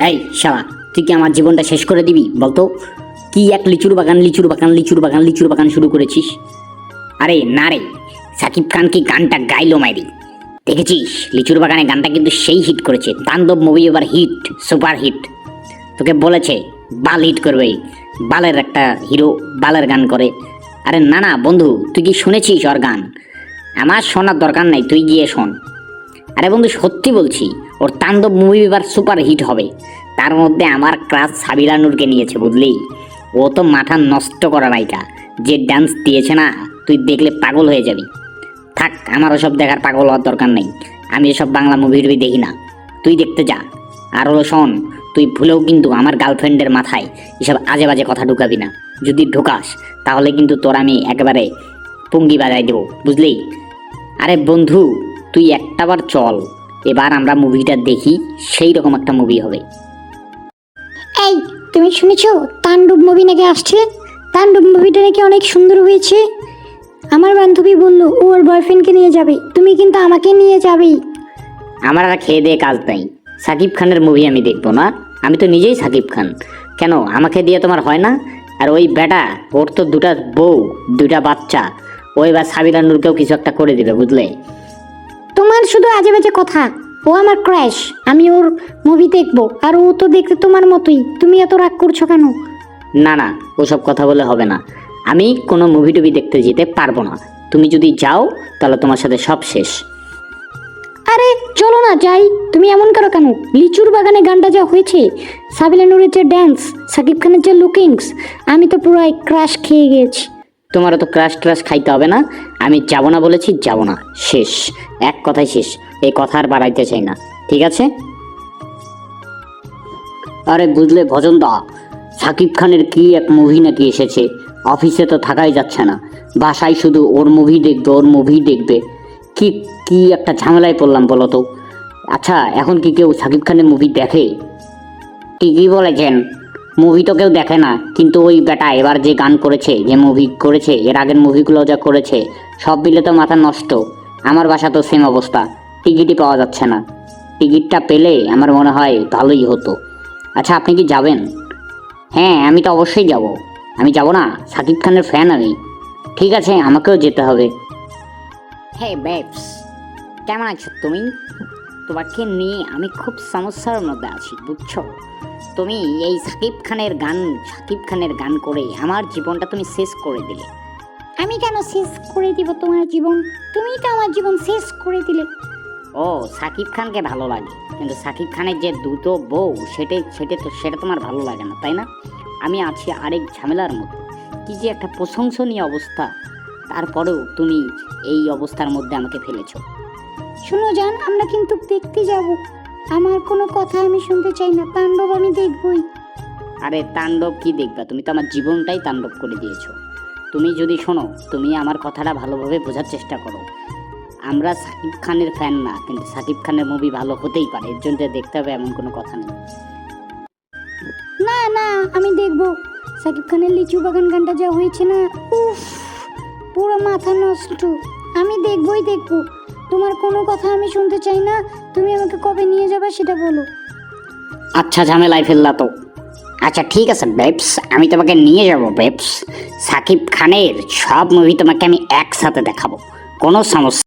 এই শালা, তুই কি আমার জীবনটা শেষ করে দিবি বলতো? কি এক লিচুর বাগান লিচুর বাগান লিচুর বাগান লিচুর বাগান শুরু করেছিস? আরে না রে, সাকিব খান কি গানটা গাইলো মাইরি? দেখেছিস লিচুর বাগানে গানটা কিন্তু সেই হিট করেছে। তাণ্ডব মুভি এবার হিট, সুপার হিট। তোকে বলেছে বাল হিট করবে, বালের একটা হিরো বালের গান করে। আরে না না বন্ধু, তুই কি শুনেছিস ওর গান? আমার শোনার দরকার নাই, তুই গিয়ে শোন। আরে বন্ধু সত্যি বলছি, ওর তাণ্ডব মুভি এবার সুপার হিট হবে। তার মধ্যে আমার ক্রাশ সাবিলা নূরকে নিয়েছে বুঝলি। ও তো মাথা নষ্ট করা নায়িকা, যে ডান্স দিয়েছে না, তুই দেখলে পাগল হয়ে যাবি। থাক, আমার ওসব দেখার পাগল হওয়ার দরকার নেই। আমি এসব বাংলা মুভি টুভি দেখি না, তুই দেখতে যা। আর হলো শোন, তুই ভুলেও কিন্তু আমার গার্লফ্রেন্ডের মাথায় এসব আজে বাজে কথা ঢুকাবি না। যদি ঢুকাস তাহলে কিন্তু তোর আমি একেবারে পুঙ্গি বাজাই দেবো বুঝলি। আরে বন্ধু তুই একটাবার চল, এবার আমরা মুভিটা দেখি, সেই রকম একটা মুভি হবে। এই তুমি শুনেছো তাণ্ডব মুভি নাকি আসছে? তাণ্ডব মুভিটা নাকি অনেক সুন্দর হয়েছে। আমার বান্ধবী বললো ও ওর বয়ফ্রেন্ডকে নিয়ে যাবে, তুমি কিন্তু আমাকে নিয়ে যাবেই। আমার আর খেয়ে দিয়ে কাজ নেই, সাকিব খানের মুভি আমি দেখবো না? আমি তো নিজেই সাকিব খান, কেন আমাকে দিয়ে তোমার হয় না? আর ওই বেটা, ওর তো দুটা বউ, দুটা বাচ্চা, ওই বা সাবিলা নূরকেও কিছু একটা করে দিবে বুঝলে। তোমার শুধু আজে বাজে কথা। ও আমার ক্র্যাশ, আমি ওর মুভি দেখবো। আর ও তো দেখতে তোমার মতোই, তুমি এত রাগ করছো কেন? না না, ওসব কথা বলে হবে না। আমি কোনো মুভি টুভি দেখতে যেতে পারবো না। তুমি যদি যাও তাহলে তোমার সাথে সব শেষ। আরে চলো না যাই। তুমি এমন করো কেন? লিচুর বাগানে গানটা যা হয়েছে, সাবিলা নূরের যে ড্যান্স, সাকিব খানের যে লুকিংস, আমি তো পুরো ক্রাশ খেয়ে গেছি। তোমারও তো ক্রাশ ট্রাশ খাইতে হবে না। আমি যাব না বলেছি, যাব না, শেষ। এক কথাই শেষ, এই কথা আর বাড়াইতে চাই না, ঠিক আছে? আরে বুঝলে ভজনদা, সাকিব খানের কি এক মুভি নাকি এসেছে। অফিসে তো থাকাই যাচ্ছে না, বাসায় শুধু ওর মুভি দেখবে, ওর মুভি দেখবে। কি কি একটা ঝামেলায় পড়লাম বলো তো। আচ্ছা এখন কি কেউ সাকিব খানের মুভি দেখে? ঠিকই বলেছেন, মুভি তো কেউ দেখে না, কিন্তু ওই বেটা এবার যে গান করেছে, যে মুভি করেছে, এর আগের মুভিগুলো যা করেছে, সব মিলে তো মাথা নষ্ট। আমার বাসা তো সেম অবস্থা, টিকিটই পাওয়া যাচ্ছে না। টিকিটটা পেলে আমার মনে হয় ভালোই হতো। আচ্ছা আপনি কি যাবেন? হ্যাঁ আমি তো অবশ্যই যাব। আমি যাব না? সাকিব খানের ফ্যান আমি। ঠিক আছে, আমাকেও যেতে হবে। হে বেবস, কেমন আছো তুমি? তোমাকে নিয়ে আমি খুব সমস্যার মধ্যে আছি বুঝছো। তুমি এই সাকিব খানের গান করে আমার জীবনটা তুমি শেষ করে দিলে। আমি কেন শেষ করে দিব তোমার জীবন? তুমি তো আমার জীবন শেষ করে দিলে। ও সাকিব খানকে ভালো লাগে, কিন্তু সাকিব খানের যে দুটো বউ, সেটা তোমার ভালো লাগে না তাই না? আমি আছি আরেক ঝামেলার মধ্যে, কি যে একটা প্রশংসনীয় অবস্থা, তারপরেও তুমি এই অবস্থার মধ্যে আমাকে ফেলেছো। শুনো জান, আমরা কিন্তু দেখতে যাব। আমার কোনো কথা আমি শুনতে চাই না, তাণ্ডব আমি দেখবই। আরে তাণ্ডব কি দেখবা? তুমি তো আমার জীবনটাই তাণ্ডব করে দিয়েছো। তুমি যদি শোনো, তুমি আমার কথাটা ভালোভাবে বোঝার চেষ্টা করো। আমরা সাকিব খানের ফ্যান না, কিন্তু সাকিব খানের মুভি ভালো হতেই পারে, এর জন্য দেখতে হবে এমন কোনো কথা নেই। না না, আমি দেখবো। সাকিব খানের লিচু বাগান গানটা যা হয়েছে না, উফ, পুরো মাথা নষ্ট। আমি দেখবই দেখবো। তোমার কোনো কথা আমি শুনতে চাই না। তুমি আমাকে কবে নিয়ে যাবে সেটা বলো। আচ্ছা ঝামেলায় ফেললা তো। আচ্ছা ঠিক আছে বেবস, আমি তোমাকে নিয়ে যাব বেবস। সাকিব খানের সব মুভি তোমাকে আমি একসাথে দেখাবো, কোনো সমস্যা